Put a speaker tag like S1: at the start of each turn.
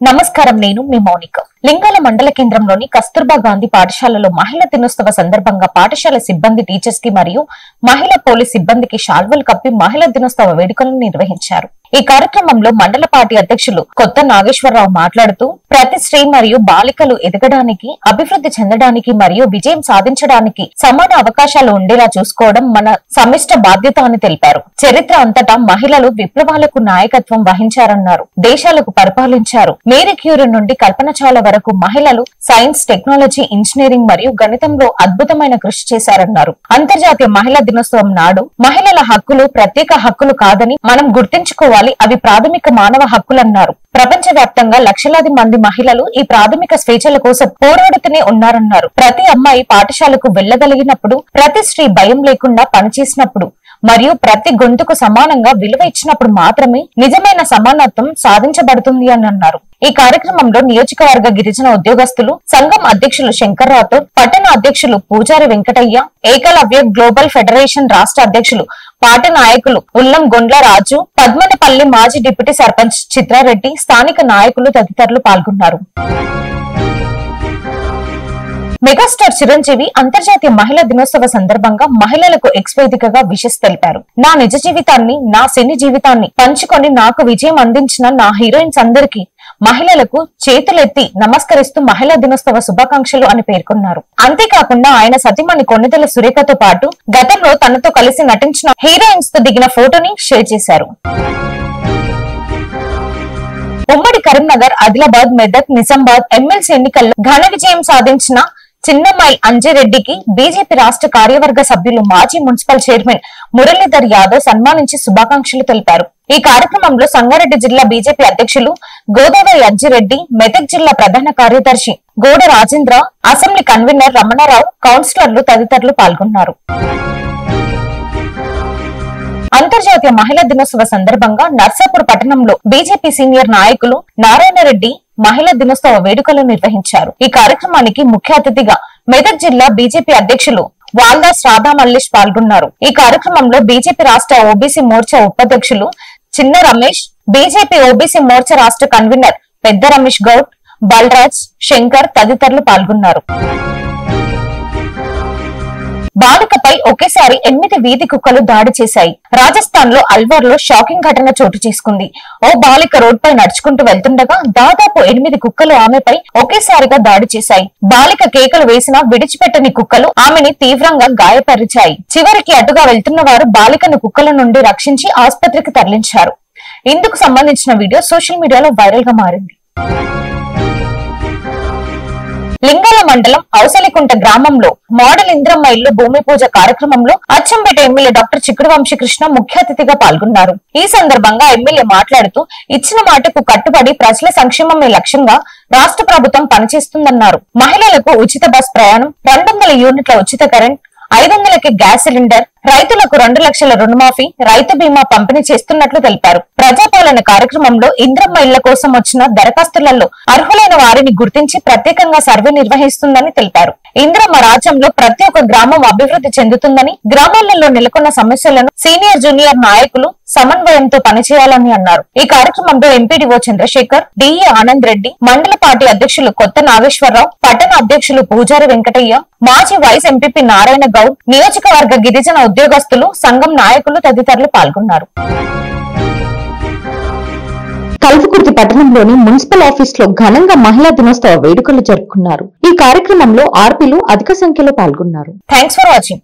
S1: నమస్కారం, నేను మీ మౌనిక. లింగాల మండల కేంద్రంలోని కస్తూర్బా గాంధీ పాఠశాలలో మహిళా దినోత్సవ సందర్భంగా పాఠశాల సిబ్బంది, టీచర్స్ కి మరియు మహిళా పోలీస్ సిబ్బందికి శాల్వలు కప్పి మహిళా దినోత్సవ వేడుకలను నిర్వహించారు. ఈ కార్యక్రమంలో మండల పార్టీ అధ్యక్షులు కొత్త నాగేశ్వరరావు మాట్లాడుతూ, ప్రతి స్త్రీ మరియు బాలికలు ఎదగడానికి, అభివృద్ధి చెందడానికి మరియు విజయం సాధించడానికి సమాన అవకాశాలు ఉండేలా చూసుకోవడం మన సమిష్ట బాధ్యత అని తెలిపారు. చరిత్ర అంతటా మహిళలు విప్లవాలకు నాయకత్వం వహించారన్నారు. దేశాలకు పరిపాలించారు. మేరీ క్యూరీ నుండి కల్పన చావ్లా వరకు మహిళలు సైన్స్, టెక్నాలజీ, ఇంజనీరింగ్ మరియు గణితంలో అద్భుతమైన కృషి చేశారన్నారు. అంతర్జాతీయ మహిళా దినోత్సవం నాడు మహిళల హక్కులు ప్రత్యేక హక్కులు కాదని మనం గుర్తించుకోవాలి, అవి ప్రాథమిక మానవ హక్కులన్నారు. ప్రపంచ వ్యాప్తంగా లక్షలాది మంది మహిళలు ఈ ప్రాథమిక స్వేచ్ఛల కోసం పోరాడుతూనే ఉన్నారన్నారు. ప్రతి అమ్మాయి పాఠశాలకు వెళ్లగలిగినప్పుడు, ప్రతి స్త్రీ భయం లేకుండా పనిచేసినప్పుడు మరియు ప్రతి గొంతుకు సమానంగా విలువ ఇచ్చినప్పుడు మాత్రమే నిజమైన సమానత్వం సాధించబడుతుంది అని అన్నారు. ఈ కార్యక్రమంలో నియోజకవర్గ గిరిజన ఉద్యోగస్తులు సంఘం అధ్యక్షులు శంకర్ రాథోడ్, పట్టణ అధ్యక్షులు పూజారి వెంకటయ్య, ఏకలవ్య గ్లోబల్ ఫెడరేషన్ రాష్ట్ర అధ్యక్షులు పార్టీ నాయకులు ఉల్లం గొండ్ల రాజు, పద్మనపల్లి మాజీ డిప్యూటీ సర్పంచ్ చిత్రారెడ్డి, స్థానిక నాయకులు తదితరులు పాల్గొన్నారు. మెగాస్టార్ చిరంజీవి అంతర్జాతీయ మహిళా దినోత్సవ సందర్భంగా మహిళలకు ఎక్స్ వేదికగా విషెస్ తెలిపారు. నా నిజ జీవితాన్ని, నా సినీ జీవితాన్ని పంచుకొని నాకు విజయం అందించిన నా హీరోయిన్స్ అందరికీ, మహిళలకు చేతులెత్తి నమస్కరిస్తూ మహిళా దినోత్సవ శుభాకాంక్షలు అని పేర్కొన్నారు. అంతేకాకుండా ఆయన సతీమణి కొన్నిదెల సురేఖతో పాటు గతంలో తనతో కలిసి నటించిన హీరోయిన్స్ తో దిగిన ఫోటోని షేర్ చేశారు. ఉమ్మడి కరీంనగర్, ఆదిలాబాద్, మెదక్, నిజామాబాద్ ఎమ్మెల్సీ ఎన్నికల్లో ఘన విజయం సాధించిన చిన్నమైల్ అంజిరెడ్డికి బీజేపీ రాష్ట్ర కార్యవర్గ సభ్యులు, మాజీ మున్సిపల్ చైర్మన్ మురళీధర్ యాదవ్ సన్మానించి శుభాకాంక్షలు తెలిపారు. ఈ కార్యక్రమంలో సంగారెడ్డి జిల్లా బీజేపీ అధ్యక్షులు గోదావరి అంజిరెడ్డి, మెదక్ జిల్లా ప్రధాన కార్యదర్శి గోడ రాజేంద్ర, అసెంబ్లీ కన్వీనర్ రమణారావు, కౌన్సిలర్లు తదితరులు పాల్గొన్నారు. అంతర్జాతీయ మహిళా దినోత్సవ సందర్భంగా నర్సాపూర్ పట్టణంలో బీజేపీ సీనియర్ నాయకులు నారాయణరెడ్డి మహిళా దినోత్సవ వేడుకలు నిర్వహించారు. ఈ కార్యక్రమానికి ముఖ్య అతిథిగా మెదక్ జిల్లా బీజేపీ అధ్యక్షులు వాల్దాస్ రాధా మల్లేష్ పాల్గొన్నారు. ఈ కార్యక్రమంలో బీజేపీ రాష్ట్ర ఓబీసీ మోర్చా ఉపాధ్యక్షులు చిన్న రమేష్, బీజేపీ ఓబీసీ మోర్చా రాష్ట్ర కన్వీనర్ పెద్ద రమేష్ గౌడ్, బల్రాజ్, శంకర్ తదితరులు పాల్గొన్నారు. బాలికపై ఒకేసారి 8 వీధి కుక్కలు దాడి చేశాయి. రాజస్థాన్ లో అల్వార్ లో షాకింగ్ ఘటన చోటు చేసుకుంది. ఓ బాలిక రోడ్డుపై నడుచుకుంటూ వెళ్తుండగా దాదాపు 8 కుక్కలు ఆమెపై ఒకేసారిగా దాడి చేశాయి. బాలిక కేకలు వేసినా విడిచిపెట్టని కుక్కలు ఆమెని తీవ్రంగా గాయపరిచాయి. చివరికి అటుగా వెళ్తున్న వారు బాలికను కుక్కల నుండి రక్షించి ఆసుపత్రికి తరలించారు. ఇందుకు సంబంధించిన వీడియో సోషల్ మీడియాలో వైరల్ గా మారింది. లింగాల మండలం ఔసలికుంట గ్రామంలో మోడల్ ఇంద్రమ్మ ఇల్లు భూమి పూజ కార్యక్రమంలో అచ్చంపేట ఎమ్మెల్యే డాక్టర్ చిక్కుడు వంశీకృష్ణ ముఖ్య అతిథిగా పాల్గొన్నారు. ఈ సందర్భంగా ఎమ్మెల్యే మాట్లాడుతూ, ఇచ్చిన మాటకు కట్టుబడి ప్రజల సంక్షేమమే లక్ష్యంగా రాష్ట్ర ప్రభుత్వం పనిచేస్తుందన్నారు. మహిళలకు ఉచిత బస్ ప్రయాణం, 200 యూనిట్ల ఉచిత కరెంట్, 500కి గ్యాస్ సిలిండర్, రైతులకు 2 లక్షల రుణమాఫీ, రైతు బీమా పంపిణీ చేస్తున్నట్లు తెలిపారు. ప్రజాపాలన కార్యక్రమంలో ఇంద్రమ్మ ఇళ్ల కోసం వచ్చిన దరఖాస్తులలో అర్హులైన వారిని గుర్తించి ప్రత్యేకంగా సర్వే నిర్వహిస్తుందని తెలిపారు. ఇంద్రమ్మ రాజ్యంలో ప్రతి ఒక్క గ్రామం అభివృద్ధి చెందుతుందని, గ్రామాలలో నెలకొన్న సమస్యలను సీనియర్ జూనియర్ నాయకులు సమన్వయంతో పనిచేయాలని అన్నారు. ఈ కార్యక్రమంలో ఎంపీడీఓ చంద్రశేఖర్, డిఈ ఆనంద్ రెడ్డి, మండల పార్టీ అధ్యక్షులు కొత్త నాగేశ్వరరావు, పట్టణ అధ్యక్షులు పూజారి వెంకటయ్య, మాజీ వైస్ ఎంపీపీ నారాయణ గౌడ్, నియోజకవర్గ గిరిజన ఉద్యోగస్తులు, సంఘం నాయకులు తదితరులు పాల్గొన్నారు.
S2: కల్వకుర్తి పట్టణంలోని మున్సిపల్ ఆఫీస్ లో ఘనంగా మహిళా దినోత్సవ వేడుకలు జరుపుకున్నారు. ఈ కార్యక్రమంలో ఆర్పీలు అధిక సంఖ్యలో పాల్గొన్నారు.
S1: Thanks for watching.